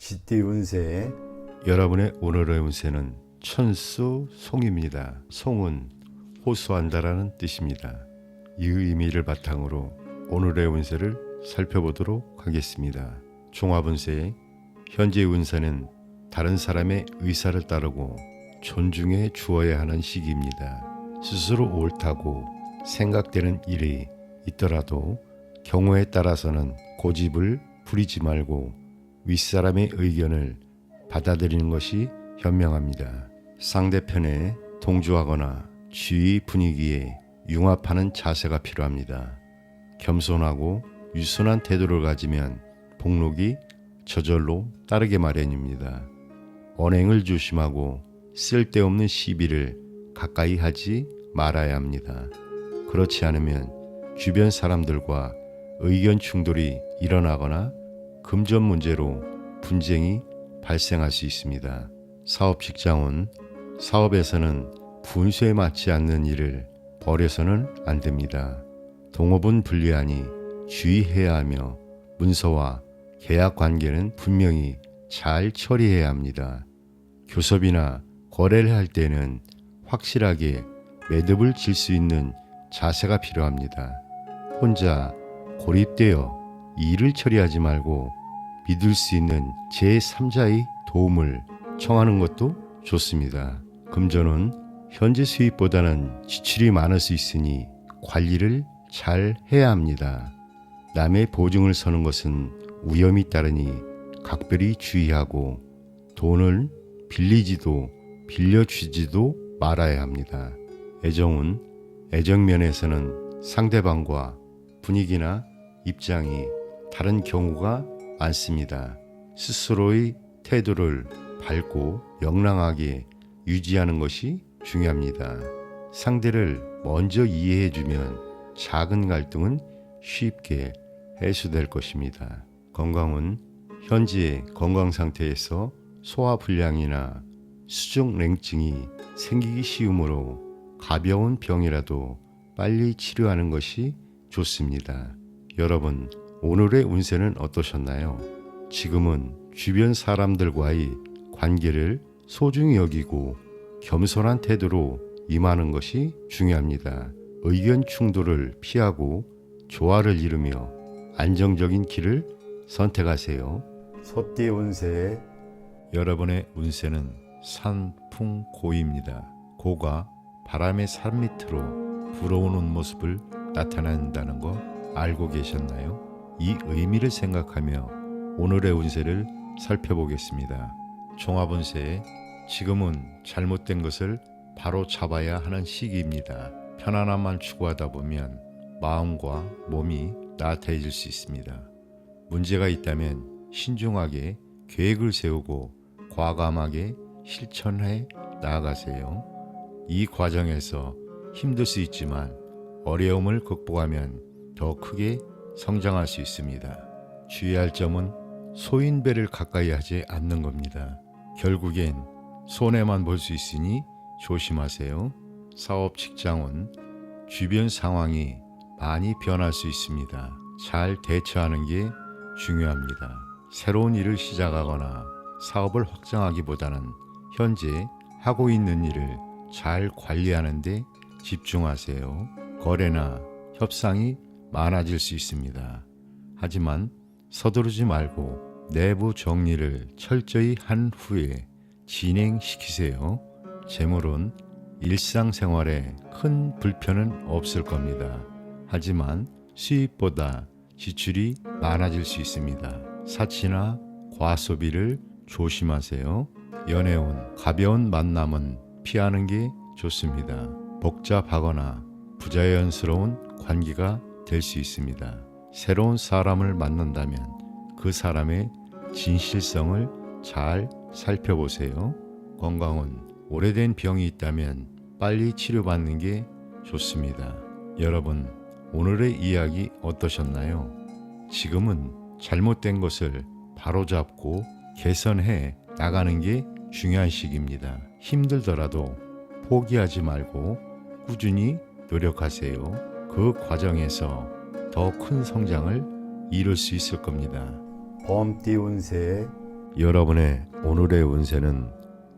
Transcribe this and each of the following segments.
쥐띠 운세. 여러분의 오늘의 운세는 천수 송입니다. 송은 호소한다라는 뜻입니다. 이 의미를 바탕으로 오늘의 운세를 살펴보도록 하겠습니다. 종합운세. 현재 운세는 다른 사람의 의사를 따르고 존중해 주어야 하는 시기입니다. 스스로 옳다고 생각되는 일이 있더라도 경우에 따라서는 고집을 부리지 말고 윗사람의 의견을 받아들이는 것이 현명합니다. 상대편에 동조하거나 주위 분위기에 융합하는 자세가 필요합니다. 겸손하고 유순한 태도를 가지면 복록이 저절로 따르게 마련입니다. 언행을 조심하고 쓸데없는 시비를 가까이 하지 말아야 합니다. 그렇지 않으면 주변 사람들과 의견 충돌이 일어나거나 금전 문제로 분쟁이 발생할 수 있습니다. 사업 직장운. 사업에서는 분수에 맞지 않는 일을 벌여서는 안 됩니다. 동업은 불리하니 주의해야 하며 문서와 계약 관계는 분명히 잘 처리해야 합니다. 교섭이나 거래를 할 때는 확실하게 매듭을 질 수 있는 자세가 필요합니다. 혼자 고립되어 일을 처리하지 말고 믿을 수 있는 제3자의 도움을 청하는 것도 좋습니다. 금전은 현재 수입보다는 지출이 많을 수 있으니 관리를 잘 해야 합니다. 남의 보증을 서는 것은 위험이 따르니 각별히 주의하고 돈을 빌리지도 빌려주지도 말아야 합니다. 애정은 애정면에서는 상대방과 분위기나 입장이 다른 경우가 많습니다. 스스로의 태도를 밝고 명랑하게 유지하는 것이 중요합니다. 상대를 먼저 이해해주면 작은 갈등은 쉽게 해소될 것입니다. 건강은 현재 건강 상태에서 소화불량이나 수족냉증이 생기기 쉬우므로 가벼운 병이라도 빨리 치료하는 것이 좋습니다. 여러분, 오늘의 운세는 어떠셨나요? 지금은 주변 사람들과의 관계를 소중히 여기고 겸손한 태도로 임하는 것이 중요합니다. 의견 충돌을 피하고 조화를 이루며 안정적인 길을 선택하세요. 소띠 운세. 여러분의 운세는 산풍고입니다. 고가 바람의 산 밑으로 불어오는 모습을 나타낸다는 거 알고 계셨나요? 이 의미를 생각하며 오늘의 운세를 살펴보겠습니다. 종합운세. 지금은 잘못된 것을 바로 잡아야 하는 시기입니다. 편안함만 추구하다 보면 마음과 몸이 나태해질 수 있습니다. 문제가 있다면 신중하게 계획을 세우고 과감하게 실천해 나아가세요. 이 과정에서 힘들 수 있지만 어려움을 극복하면 더 크게 성장할 수 있습니다. 주의할 점은 소인배를 가까이 하지 않는 겁니다. 결국엔 손해만 볼 수 있으니 조심하세요. 사업 직장은 주변 상황이 많이 변할 수 있습니다. 잘 대처하는 게 중요합니다. 새로운 일을 시작하거나 사업을 확장하기보다는 현재 하고 있는 일을 잘 관리하는 데 집중하세요. 거래나 협상이 많아질 수 있습니다. 하지만 서두르지 말고 내부 정리를 철저히 한 후에 진행시키세요. 재물은 일상생활에 큰 불편은 없을 겁니다. 하지만 수입보다 지출이 많아질 수 있습니다. 사치나 과소비를 조심하세요. 연애운 가벼운 만남은 피하는 게 좋습니다. 복잡하거나 부자연스러운 관계가 될 수 있습니다. 새로운 사람을 만난다면 그 사람의 진실성을 잘 살펴보세요. 건강은 오래된 병이 있다면 빨리 치료받는 게 좋습니다. 여러분, 오늘의 이야기 어떠셨나요? 지금은 잘못된 것을 바로잡고 개선해 나가는 게 중요한 시기입니다. 힘들더라도 포기하지 말고 꾸준히 노력하세요. 그 과정에서 더 큰 성장을 이룰 수 있을 겁니다. 범띠 운세. 여러분의 오늘의 운세는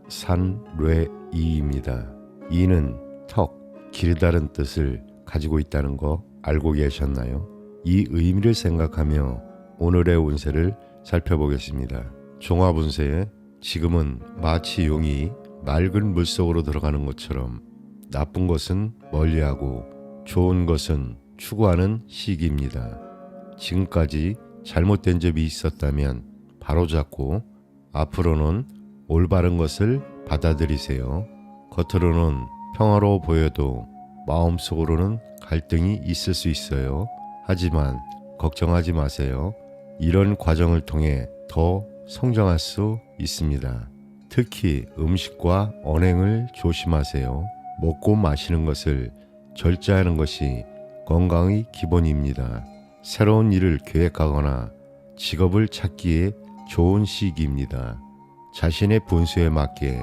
산뢰이입니다. 이는 턱, 길다란 뜻을 가지고 있다는 거 알고 계셨나요? 이 의미를 생각하며 오늘의 운세를 살펴보겠습니다. 종합운세, 지금은 마치 용이 맑은 물속으로 들어가는 것처럼 나쁜 것은 멀리하고 좋은 것은 추구하는 시기입니다. 지금까지 잘못된 점이 있었다면 바로잡고 앞으로는 올바른 것을 받아들이세요. 겉으로는 평화로워 보여도 마음속으로는 갈등이 있을 수 있어요. 하지만 걱정하지 마세요. 이런 과정을 통해 더 성장할 수 있습니다. 특히 음식과 언행을 조심하세요. 먹고 마시는 것을 절제하는 것이 건강의 기본입니다. 새로운 일을 계획하거나 직업을 찾기에 좋은 시기입니다. 자신의 분수에 맞게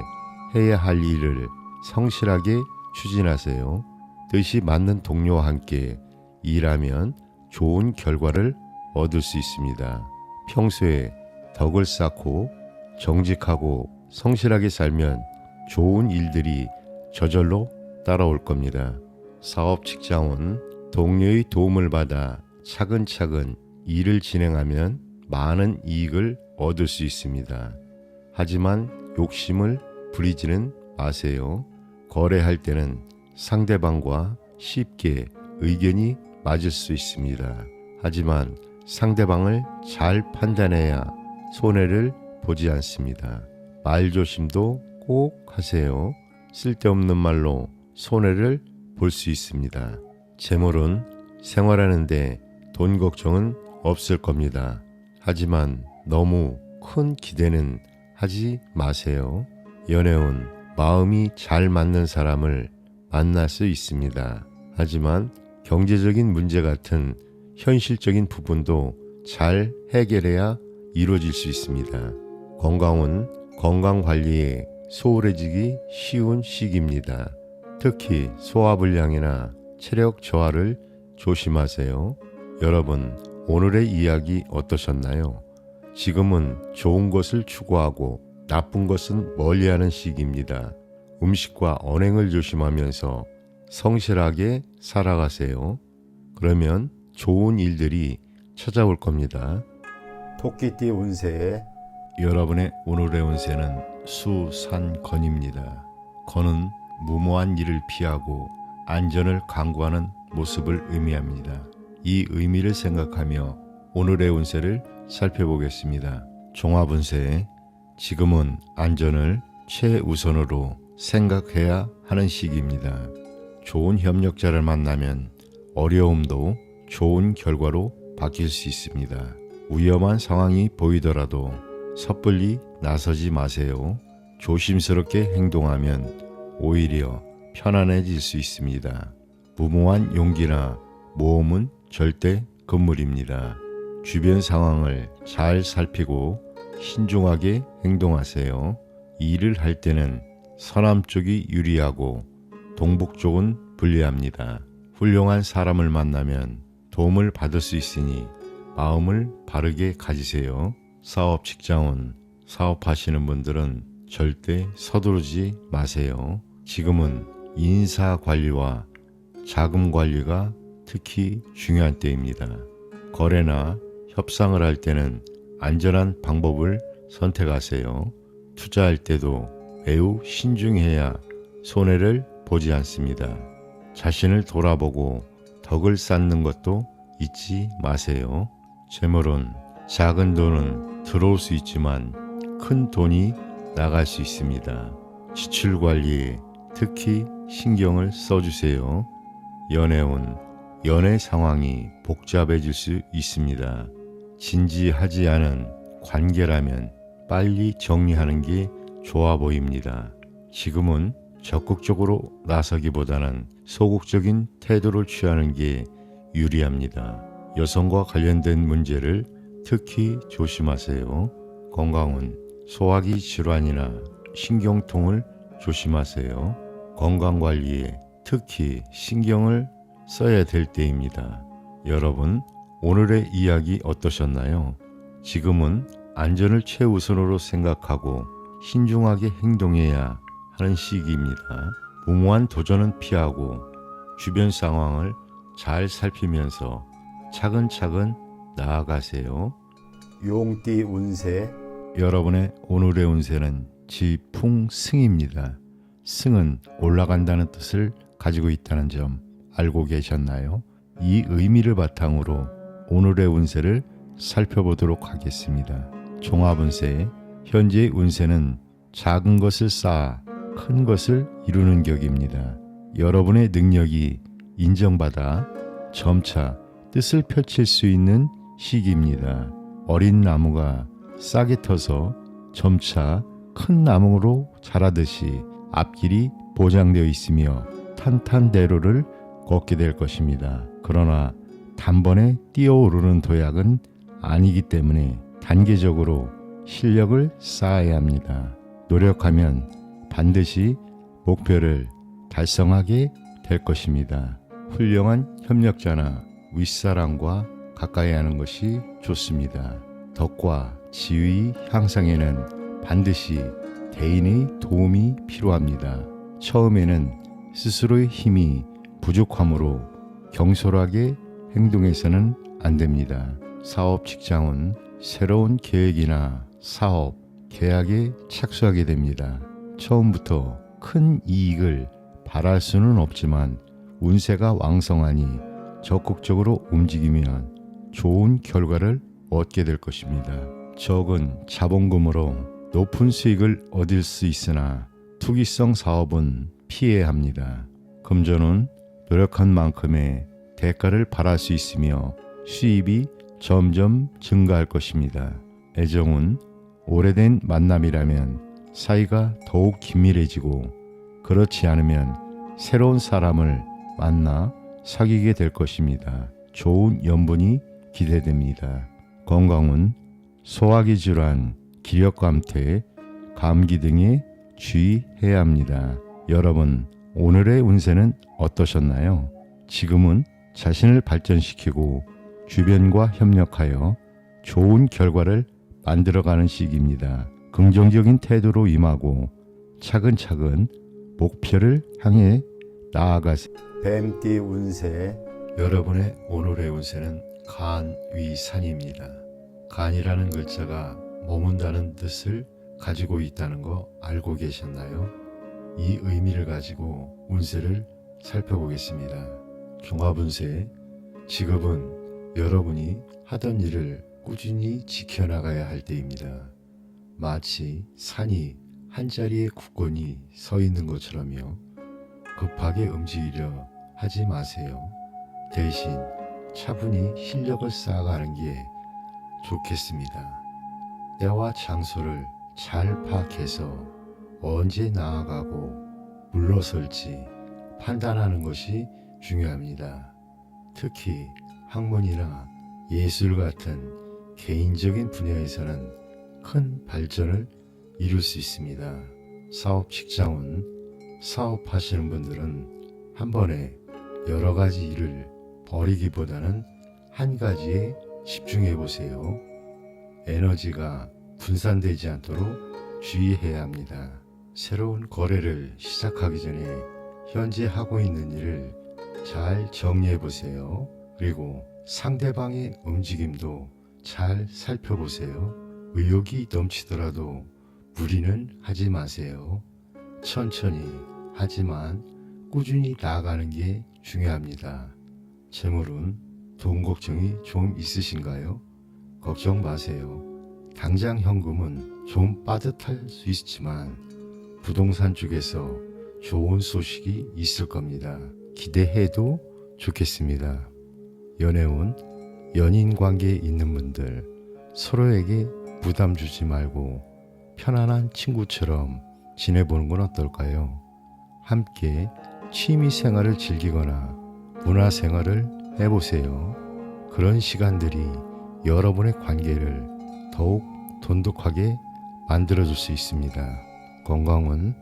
해야 할 일을 성실하게 추진하세요. 뜻이 맞는 동료와 함께 일하면 좋은 결과를 얻을 수 있습니다. 평소에 덕을 쌓고 정직하고 성실하게 살면 좋은 일들이 저절로 따라올 겁니다. 사업 직장은 동료의 도움을 받아 차근차근 일을 진행하면 많은 이익을 얻을 수 있습니다. 하지만 욕심을 부리지는 마세요. 거래할 때는 상대방과 쉽게 의견이 맞을 수 있습니다. 하지만 상대방을 잘 판단해야 손해를 보지 않습니다. 말조심도 꼭 하세요. 쓸데없는 말로 손해를 볼 수 있습니다. 재물은 생활하는데 돈 걱정은 없을 겁니다. 하지만 너무 큰 기대는 하지 마세요. 연애운, 마음이 잘 맞는 사람을 만날 수 있습니다. 하지만 경제적인 문제 같은 현실적인 부분도 잘 해결해야 이루어질 수 있습니다. 건강은 건강관리에 소홀해지기 쉬운 시기입니다. 특히 소화불량이나 체력 저하를 조심하세요. 여러분, 오늘의 이야기 어떠셨나요? 지금은 좋은 것을 추구하고 나쁜 것은 멀리하는 시기입니다. 음식과 언행을 조심하면서 성실하게 살아가세요. 그러면 좋은 일들이 찾아올 겁니다. 토끼띠 운세에 여러분의 오늘의 운세는 수산건입니다. 건은 무모한 일을 피하고 안전을 강구하는 모습을 의미합니다. 이 의미를 생각하며 오늘의 운세를 살펴보겠습니다. 종합운세, 지금은 안전을 최우선으로 생각해야 하는 시기입니다. 좋은 협력자를 만나면 어려움도 좋은 결과로 바뀔 수 있습니다. 위험한 상황이 보이더라도 섣불리 나서지 마세요. 조심스럽게 행동하면 오히려 편안해질 수 있습니다. 무모한 용기나 모험은 절대 금물입니다. 주변 상황을 잘 살피고 신중하게 행동하세요. 일을 할 때는 서남 쪽이 유리하고 동북 쪽은 불리합니다. 훌륭한 사람을 만나면 도움을 받을 수 있으니 마음을 바르게 가지세요. 사업 직장은 사업하시는 분들은 절대 서두르지 마세요. 지금은 인사 관리와 자금 관리가 특히 중요한 때입니다. 거래나 협상을 할 때는 안전한 방법을 선택하세요. 투자할 때도 매우 신중해야 손해를 보지 않습니다. 자신을 돌아보고 덕을 쌓는 것도 잊지 마세요. 재물은 작은 돈은 들어올 수 있지만 큰 돈이 나갈 수 있습니다. 지출 관리에 특히 신경을 써주세요. 연애운, 연애 상황이 복잡해질 수 있습니다. 진지하지 않은 관계라면 빨리 정리하는 게 좋아 보입니다. 지금은 적극적으로 나서기보다는 소극적인 태도를 취하는 게 유리합니다. 여성과 관련된 문제를 특히 조심하세요. 건강은 소화기 질환이나 신경통을 조심하세요. 건강관리에 특히 신경을 써야 될 때입니다. 여러분, 오늘의 이야기 어떠셨나요? 지금은 안전을 최우선으로 생각하고 신중하게 행동해야 하는 시기입니다. 무모한 도전은 피하고 주변 상황을 잘 살피면서 차근차근 나아가세요. 용띠 운세, 여러분의 오늘의 운세는 지풍승입니다. 승은 올라간다는 뜻을 가지고 있다는 점 알고 계셨나요? 이 의미를 바탕으로 오늘의 운세를 살펴보도록 하겠습니다. 종합운세, 현재의 운세는 작은 것을 쌓아 큰 것을 이루는 격입니다. 여러분의 능력이 인정받아 점차 뜻을 펼칠 수 있는 시기입니다. 어린 나무가 싹이 터서 점차 큰 나무로 자라듯이 앞길이 보장되어 있으며 탄탄대로를 걷게 될 것입니다. 그러나 단번에 뛰어오르는 도약은 아니기 때문에 단계적으로 실력을 쌓아야 합니다. 노력하면 반드시 목표를 달성하게 될 것입니다. 훌륭한 협력자나 윗사람과 가까이 하는 것이 좋습니다. 덕과 지위 향상에는 반드시 대인의 도움이 필요합니다. 처음에는 스스로의 힘이 부족하므로 경솔하게 행동해서는 안 됩니다. 사업 직장은 새로운 계획이나 사업, 계약에 착수하게 됩니다. 처음부터 큰 이익을 바랄 수는 없지만 운세가 왕성하니 적극적으로 움직이면 좋은 결과를 얻게 될 것입니다. 적은 자본금으로 높은 수익을 얻을 수 있으나 투기성 사업은 피해야 합니다. 금전은 노력한 만큼의 대가를 바랄 수 있으며 수입이 점점 증가할 것입니다. 애정은 오래된 만남이라면 사이가 더욱 긴밀해지고 그렇지 않으면 새로운 사람을 만나 사귀게 될 것입니다. 좋은 연분이 기대됩니다. 건강은 소화기 질환, 기력감퇴, 감기 등에 주의해야 합니다. 여러분, 오늘의 운세는 어떠셨나요? 지금은 자신을 발전시키고 주변과 협력하여 좋은 결과를 만들어가는 시기입니다. 긍정적인 태도로 임하고 차근차근 목표를 향해 나아가세요. 뱀띠 운세, 여러분의 오늘의 운세는 간위산입니다. 간이라는 글자가 머문다는 뜻을 가지고 있다는 거 알고 계셨나요? 이 의미를 가지고 운세를 살펴보겠습니다. 종합운세, 직업은 여러분이 하던 일을 꾸준히 지켜나가야 할 때입니다. 마치 산이 한자리에 굳건히 서 있는 것처럼요. 급하게 움직이려 하지 마세요. 대신 차분히 실력을 쌓아가는 게 좋겠습니다. 때와 장소를 잘 파악해서 언제 나아가고 물러설지 판단하는 것이 중요합니다. 특히 학문이나 예술 같은 개인적인 분야에서는 큰 발전을 이룰 수 있습니다. 사업 직장은 사업하시는 분들은 한 번에 여러 가지 일을 벌이기보다는 한 가지에 집중해 보세요. 에너지가 분산되지 않도록 주의해야 합니다. 새로운 거래를 시작하기 전에 현재 하고 있는 일을 잘 정리해 보세요. 그리고 상대방의 움직임도 잘 살펴보세요. 의욕이 넘치더라도 무리는 하지 마세요. 천천히 하지만 꾸준히 나아가는 게 중요합니다. 재물은 돈 걱정이 좀 있으신가요? 걱정 마세요. 당장 현금은 좀 빠듯할 수 있지만 부동산 쪽에서 좋은 소식이 있을 겁니다. 기대해도 좋겠습니다. 연애운, 연인 관계에 있는 분들 서로에게 부담 주지 말고 편안한 친구처럼 지내보는 건 어떨까요? 함께 취미 생활을 즐기거나 문화 생활을 해보세요. 그런 시간들이 여러분의 관계를 더욱 돈독하게 만들어줄 수 있습니다. 건강은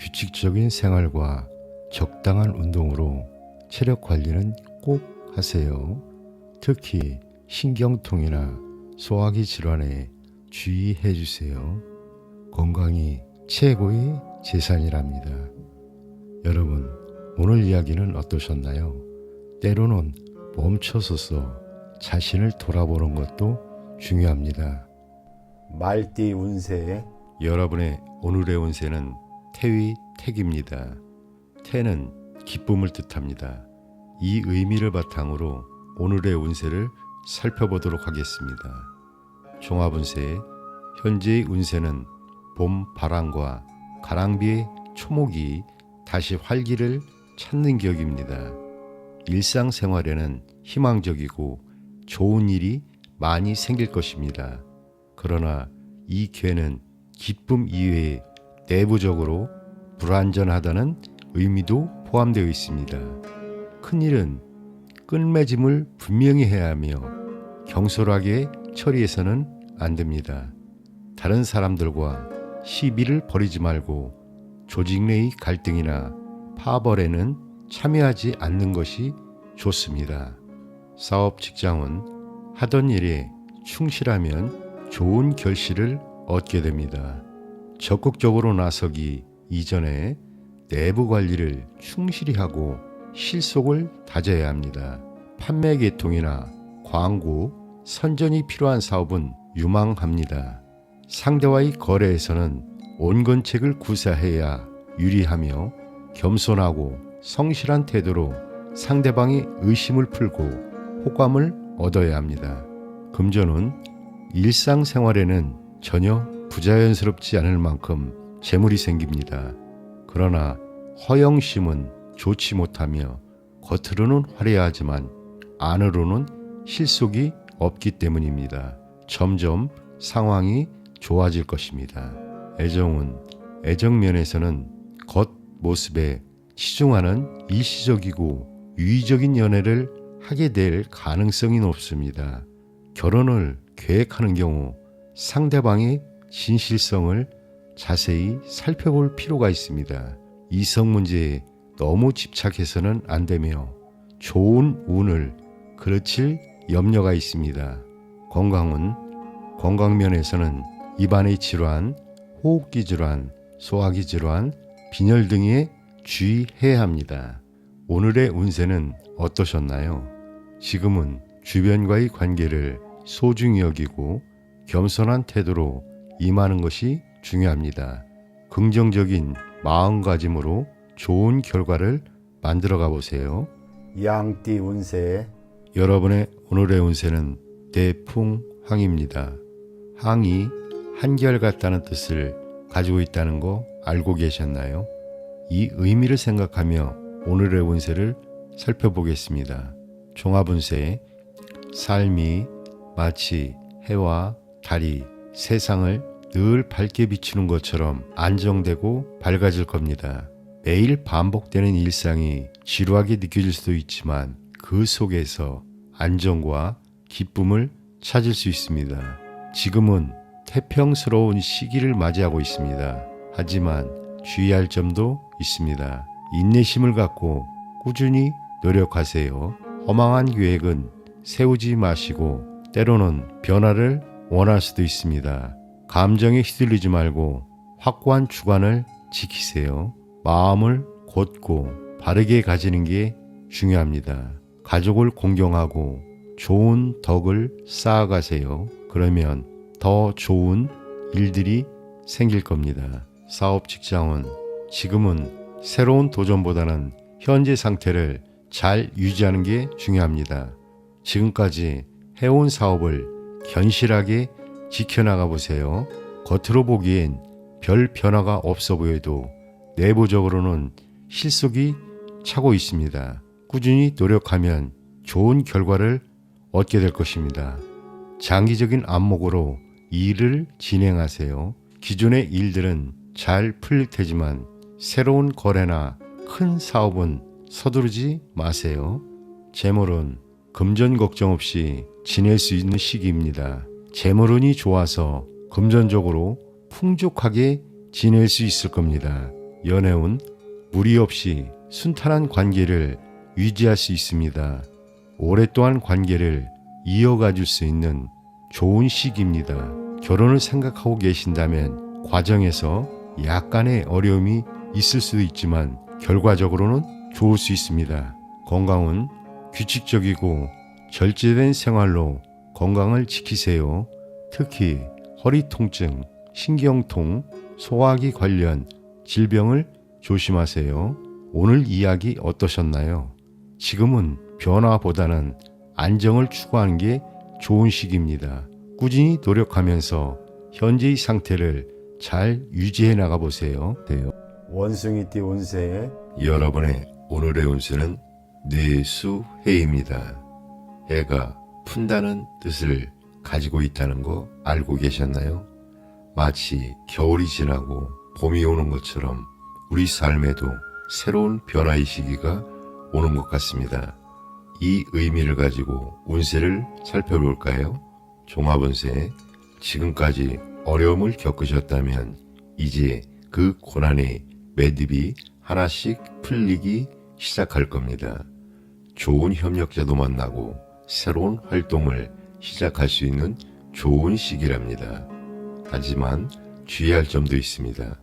규칙적인 생활과 적당한 운동으로 체력 관리는 꼭 하세요. 특히 신경통이나 소화기 질환에 주의해 주세요. 건강이 최고의 재산이랍니다. 여러분, 오늘 이야기는 어떠셨나요? 때로는 멈춰서서 자신을 돌아보는 것도 중요합니다. 말띠 운세 여러분의 오늘의 운세는 태위 택입니다. 태는 기쁨을 뜻합니다. 이 의미를 바탕으로 오늘의 운세를 살펴보도록 하겠습니다. 종합운세, 현재의 운세는 봄 바람과 가랑비의 초목이 다시 활기를 찾는 격입니다. 일상생활에는 희망적이고 좋은 일이 많이 생길 것입니다. 그러나 이 기회는 기쁨 이외에 내부적으로 불완전하다는 의미도 포함되어 있습니다. 큰일은 끝맺음을 분명히 해야 하며 경솔하게 처리해서는 안 됩니다. 다른 사람들과 시비를 벌이지 말고 조직 내의 갈등이나 파벌에는 참여하지 않는 것이 좋습니다. 사업 직장은 하던 일에 충실하면 좋은 결실을 얻게 됩니다. 적극적으로 나서기 이전에 내부 관리를 충실히 하고 실속을 다져야 합니다. 판매 계통이나 광고, 선전이 필요한 사업은 유망합니다. 상대와의 거래에서는 온건책을 구사해야 유리하며 겸손하고 성실한 태도로 상대방의 의심을 풀고 호감을 얻어야 합니다. 금전은 일상생활에는 전혀 부자연스럽지 않을 만큼 재물이 생깁니다. 그러나 허영심은 좋지 못하며 겉으로는 화려하지만 안으로는 실속이 없기 때문입니다. 점점 상황이 좋아질 것입니다. 애정은 애정면에서는 겉모습에 치중하는 일시적이고 유의적인 연애를 하게 될 가능성이 높습니다. 결혼을 계획하는 경우 상대방의 진실성을 자세히 살펴볼 필요가 있습니다. 이성 문제에 너무 집착해서는 안 되며 좋은 운을 그르칠 염려가 있습니다. 건강은 건강면에서는 입안의 질환, 호흡기 질환, 소화기 질환, 빈혈 등에 주의해야 합니다. 오늘의 운세는 어떠셨나요? 지금은 주변과의 관계를 소중히 여기고 겸손한 태도로 임하는 것이 중요합니다. 긍정적인 마음가짐으로 좋은 결과를 만들어가 보세요. 양띠 운세 여러분의 오늘의 운세는 대풍황입니다. 항이 한결같다는 뜻을 가지고 있다는 거 알고 계셨나요? 이 의미를 생각하며 오늘의 운세를 살펴보겠습니다. 종합운세, 삶이 마치 해와 달이 세상을 늘 밝게 비추는 것처럼 안정되고 밝아질 겁니다. 매일 반복되는 일상이 지루하게 느껴질 수도 있지만 그 속에서 안정과 기쁨을 찾을 수 있습니다. 지금은 태평스러운 시기를 맞이하고 있습니다. 하지만 주의할 점도 있습니다. 인내심을 갖고 꾸준히 노력하세요. 허망한 계획은 세우지 마시고 때로는 변화를 원할 수도 있습니다. 감정에 휘둘리지 말고 확고한 주관을 지키세요. 마음을 곧고 바르게 가지는 게 중요합니다. 가족을 공경하고 좋은 덕을 쌓아가세요. 그러면 더 좋은 일들이 생길 겁니다. 사업 직장은 지금은 새로운 도전보다는 현재 상태를 잘 유지하는 게 중요합니다. 지금까지 해온 사업을 견실하게 지켜나가 보세요. 겉으로 보기엔 별 변화가 없어 보여도 내부적으로는 실속이 차고 있습니다. 꾸준히 노력하면 좋은 결과를 얻게 될 것입니다. 장기적인 안목으로 일을 진행하세요. 기존의 일들은 잘 풀릴 테지만 새로운 거래나 큰 사업은 서두르지 마세요. 재물은 금전 걱정 없이 지낼 수 있는 시기입니다. 재물운이 좋아서 금전적으로 풍족하게 지낼 수 있을 겁니다. 연애운 무리 없이 순탄한 관계를 유지할 수 있습니다. 오랫동안 관계를 이어가 줄 수 있는 좋은 시기입니다. 결혼을 생각하고 계신다면 과정에서 약간의 어려움이 있을 수도 있지만 결과적으로는 좋을 수 있습니다. 건강은 규칙적이고 절제된 생활로 건강을 지키세요. 특히 허리 통증, 신경통, 소화기 관련 질병을 조심하세요. 오늘 이야기 어떠셨나요? 지금은 변화보다는 안정을 추구하는 게 좋은 시기입니다. 꾸준히 노력하면서 현재의 상태를 잘 유지해 나가 보세요. 원숭이띠 운세 여러분의 오늘의 운세는 뇌수해입니다. 해가 푼다는 뜻을 가지고 있다는 거 알고 계셨나요? 마치 겨울이 지나고 봄이 오는 것처럼 우리 삶에도 새로운 변화의 시기가 오는 것 같습니다. 이 의미를 가지고 운세를 살펴볼까요? 종합운세, 지금까지 어려움을 겪으셨다면 이제 그 고난의 매듭이 하나씩 풀리기 시작할 겁니다. 좋은 협력자도 만나고 새로운 활동을 시작할 수 있는 좋은 시기랍니다. 하지만 주의할 점도 있습니다.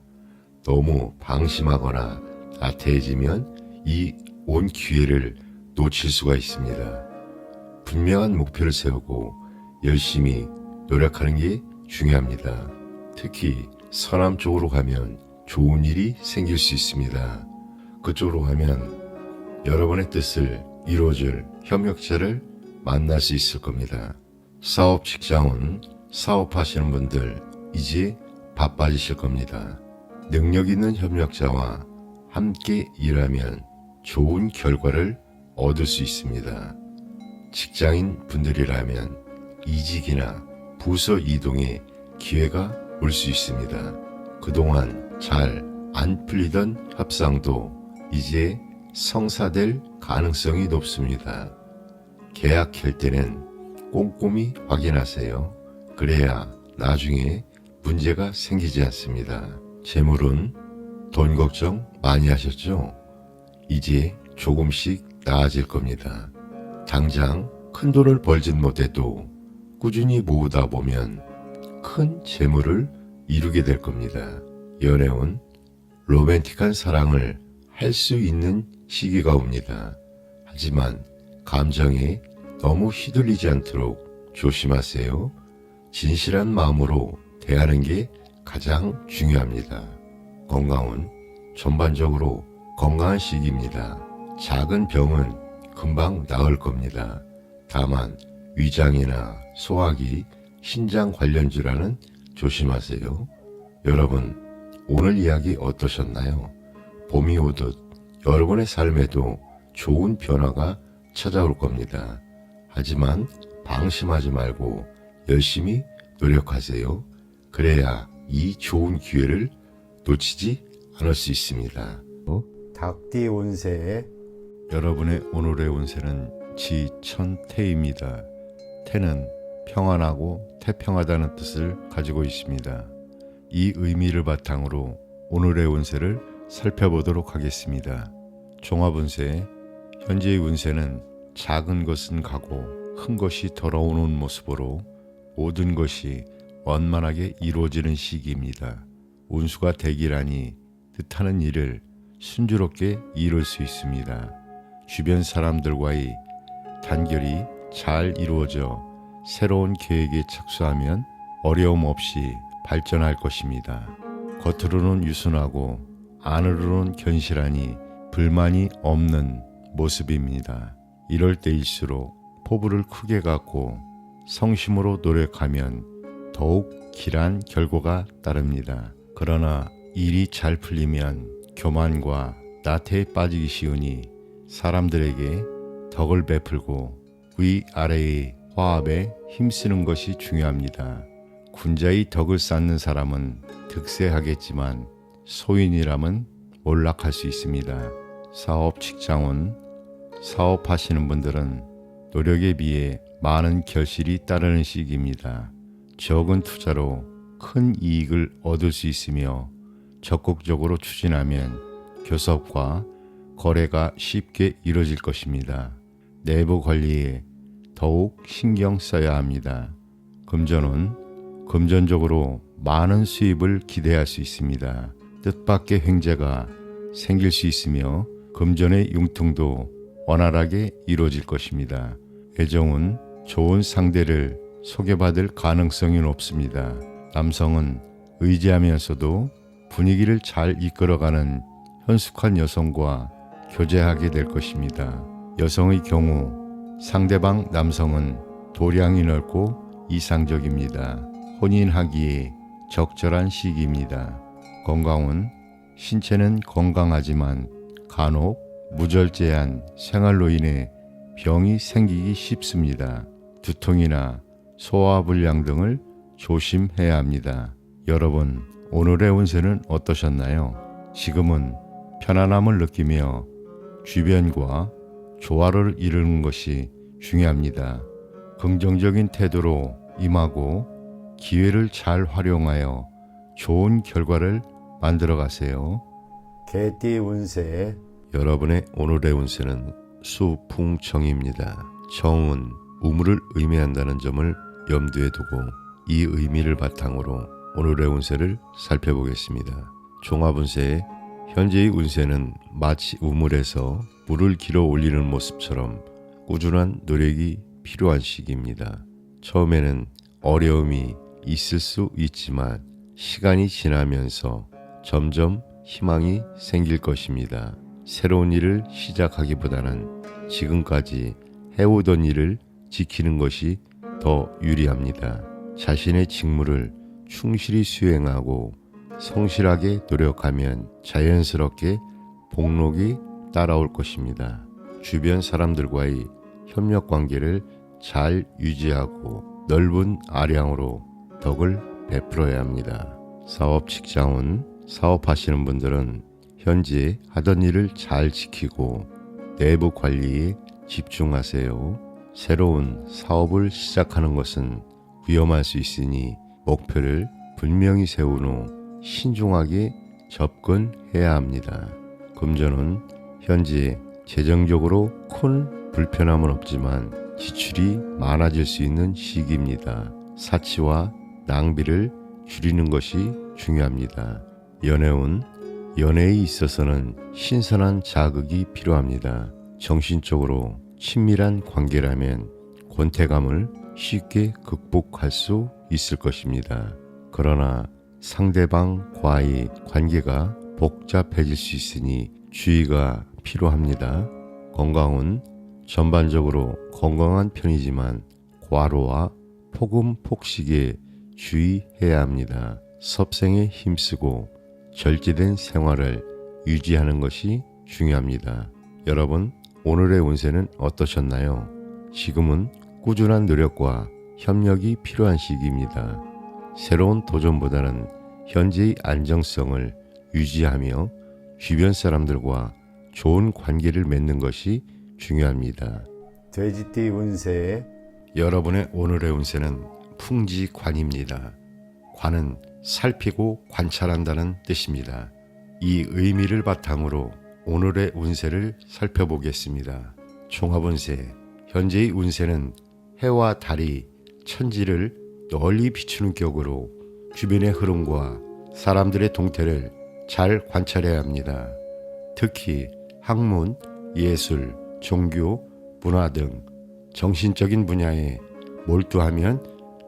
너무 방심하거나 나태해지면 이 온 기회를 놓칠 수가 있습니다. 분명한 목표를 세우고 열심히 노력하는 게 중요합니다. 특히 서남 쪽으로 가면 좋은 일이 생길 수 있습니다. 그쪽으로 가면 여러분의 뜻을 이루어줄 협력자를 만날 수 있을 겁니다. 사업 직장은 사업하시는 분들 이제 바빠지실 겁니다. 능력 있는 협력자와 함께 일하면 좋은 결과를 얻을 수 있습니다. 직장인 분들이라면 이직이나 부서 이동의 기회가 올 수 있습니다. 그동안 잘 안 풀리던 협상도 이제 성사될 가능성이 높습니다. 계약할 때는 꼼꼼히 확인하세요. 그래야 나중에 문제가 생기지 않습니다. 재물은 돈 걱정 많이 하셨죠? 이제 조금씩 나아질 겁니다. 당장 큰 돈을 벌진 못해도 꾸준히 모으다 보면 큰 재물을 이루게 될 겁니다. 연애운 로맨틱한 사랑을 할 수 있는 시기가 옵니다. 하지만 감정에 너무 휘둘리지 않도록 조심하세요. 진실한 마음으로 대하는 게 가장 중요합니다. 건강은 전반적으로 건강한 시기입니다. 작은 병은 금방 나을 겁니다. 다만 위장이나 소화기, 신장 관련 질환은 조심하세요. 여러분, 오늘 이야기 어떠셨나요? 봄이 오듯 여러분의 삶에도 좋은 변화가 찾아올 겁니다. 하지만 방심하지 말고 열심히 노력하세요. 그래야 이 좋은 기회를 놓치지 않을 수 있습니다. 닭띠 운세 여러분의 오늘의 운세는 지천태입니다. 태는 평안하고 태평하다는 뜻을 가지고 있습니다. 이 의미를 바탕으로 오늘의 운세를 살펴보도록 하겠습니다. 종합운세, 현재의 운세는 작은 것은 가고 큰 것이 돌아오는 모습으로 모든 것이 원만하게 이루어지는 시기입니다. 운수가 되기라니 뜻하는 일을 순조롭게 이룰 수 있습니다. 주변 사람들과의 단결이 잘 이루어져 새로운 계획에 착수하면 어려움 없이 발전할 것입니다. 겉으로는 유순하고 안으로는 견실하니 불만이 없는 모습입니다. 이럴 때일수록 포부를 크게 갖고 성심으로 노력하면 더욱 길한 결과가 따릅니다. 그러나 일이 잘 풀리면 교만과 나태에 빠지기 쉬우니 사람들에게 덕을 베풀고 위아래의 화합에 힘쓰는 것이 중요합니다. 군자의 덕을 쌓는 사람은 득세하겠지만 소인이라면 몰락할 수 있습니다. 사업 직장운, 사업하시는 분들은 노력에 비해 많은 결실이 따르는 시기입니다. 적은 투자로 큰 이익을 얻을 수 있으며 적극적으로 추진하면 교섭과 거래가 쉽게 이루어질 것입니다. 내부 관리에 더욱 신경 써야 합니다. 금전은 금전적으로 많은 수입을 기대할 수 있습니다. 뜻밖의 횡재가 생길 수 있으며 금전의 융통도 원활하게 이루어질 것입니다. 애정은 좋은 상대를 소개받을 가능성이 높습니다. 남성은 의지하면서도 분위기를 잘 이끌어가는 현숙한 여성과 교제하게 될 것입니다. 여성의 경우 상대방 남성은 도량이 넓고 이상적입니다. 혼인하기에 적절한 시기입니다. 건강은 신체는 건강하지만 간혹 무절제한 생활로 인해 병이 생기기 쉽습니다. 두통이나 소화불량 등을 조심해야 합니다. 여러분, 오늘의 운세는 어떠셨나요? 지금은 편안함을 느끼며 주변과 조화를 이루는 것이 중요합니다. 긍정적인 태도로 임하고 기회를 잘 활용하여 좋은 결과를 만들어 가세요. 개띠 운세 여러분의 오늘의 운세는 수풍청입니다. 청은 우물을 의미한다는 점을 염두에 두고 이 의미를 바탕으로 오늘의 운세를 살펴보겠습니다. 종합운세의 현재의 운세는 마치 우물에서 물을 길어 올리는 모습처럼 꾸준한 노력이 필요한 시기입니다. 처음에는 어려움이 있을 수 있지만 시간이 지나면서 점점 희망이 생길 것입니다. 새로운 일을 시작하기보다는 지금까지 해오던 일을 지키는 것이 더 유리합니다. 자신의 직무를 충실히 수행하고 성실하게 노력하면 자연스럽게 복록이 따라올 것입니다. 주변 사람들과의 협력 관계를 잘 유지하고 넓은 아량으로 덕을 베풀어야 합니다. 사업 직장은 사업하시는 분들은 현재 하던 일을 잘 지키고 내부 관리에 집중하세요. 새로운 사업을 시작하는 것은 위험할 수 있으니 목표를 분명히 세운 후 신중하게 접근해야 합니다. 금전은 현재 재정적으로 큰 불편함은 없지만 지출이 많아질 수 있는 시기입니다. 사치와 낭비를 줄이는 것이 중요합니다. 연애운 연애에 있어서는 신선한 자극이 필요합니다. 정신적으로 친밀한 관계라면 권태감을 쉽게 극복할 수 있을 것입니다. 그러나 상대방과의 관계가 복잡해질 수 있으니 주의가 필요합니다. 건강은 전반적으로 건강한 편이지만 과로와 폭음 폭식에 주의해야 합니다. 섭생에 힘쓰고 절제된 생활을 유지하는 것이 중요합니다. 여러분, 오늘의 운세는 어떠셨나요? 지금은 꾸준한 노력과 협력이 필요한 시기입니다. 새로운 도전보다는 현재의 안정성을 유지하며 주변 사람들과 좋은 관계를 맺는 것이 중요합니다. 돼지띠 운세 여러분의 오늘의 운세는 풍지관입니다. 관은 살피고 관찰한다는 뜻입니다. 이 의미를 바탕으로 오늘의 운세를 살펴보겠습니다. 종합운세, 현재의 운세는 해와 달이 천지를 널리 비추는 격으로 주변의 흐름과 사람들의 동태를 잘 관찰해야 합니다. 특히 학문, 예술, 종교, 문화 등 정신적인 분야에 몰두하면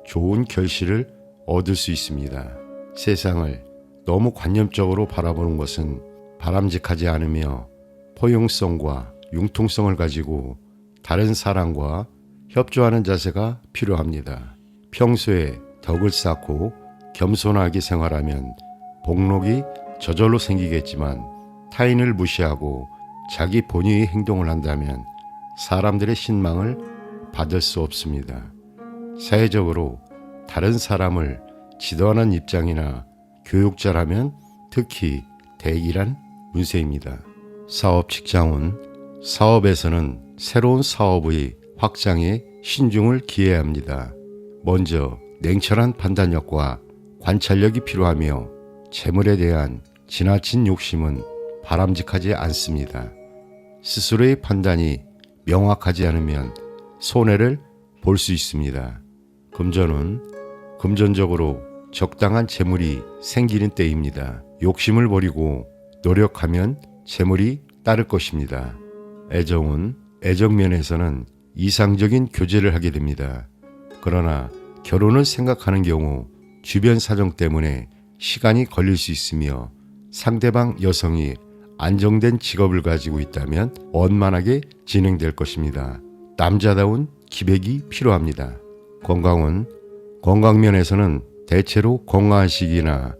좋은 결실을 얻을 수 있습니다. 세상을 너무 관념적으로 바라보는 것은 바람직하지 않으며 포용성과 융통성을 가지고 다른 사람과 협조하는 자세가 필요합니다. 평소에 덕을 쌓고 겸손하게 생활하면 복록이 저절로 생기겠지만 타인을 무시하고 자기 본의의 행동을 한다면 사람들의 신망을 받을 수 없습니다. 사회적으로 다른 사람을 지도하는 입장이나 교육자라면 특히 대기란 운세입니다. 사업 직장은 사업에서는 새로운 사업의 확장에 신중을 기해야 합니다. 먼저 냉철한 판단력과 관찰력이 필요하며 재물에 대한 지나친 욕심은 바람직하지 않습니다. 스스로의 판단이 명확하지 않으면 손해를 볼 수 있습니다. 금전은 금전적으로 적당한 재물이 생기는 때입니다. 욕심을 버리고 노력하면 재물이 따를 것입니다. 애정은 애정면에서는 이상적인 교제를 하게 됩니다. 그러나 결혼을 생각하는 경우 주변 사정 때문에 시간이 걸릴 수 있으며 상대방 여성이 안정된 직업을 가지고 있다면 원만하게 진행될 것입니다. 남자다운 기백이 필요합니다. 건강은 건강면에서는 대체로 건강한 시기나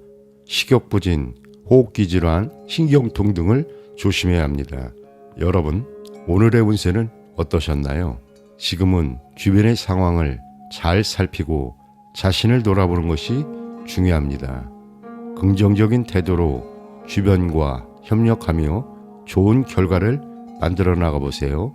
식욕부진, 호흡기 질환, 신경통 등을 조심해야 합니다. 여러분, 오늘의 운세는 어떠셨나요? 지금은 주변의 상황을 잘 살피고 자신을 돌아보는 것이 중요합니다. 긍정적인 태도로 주변과 협력하며 좋은 결과를 만들어 나가 보세요.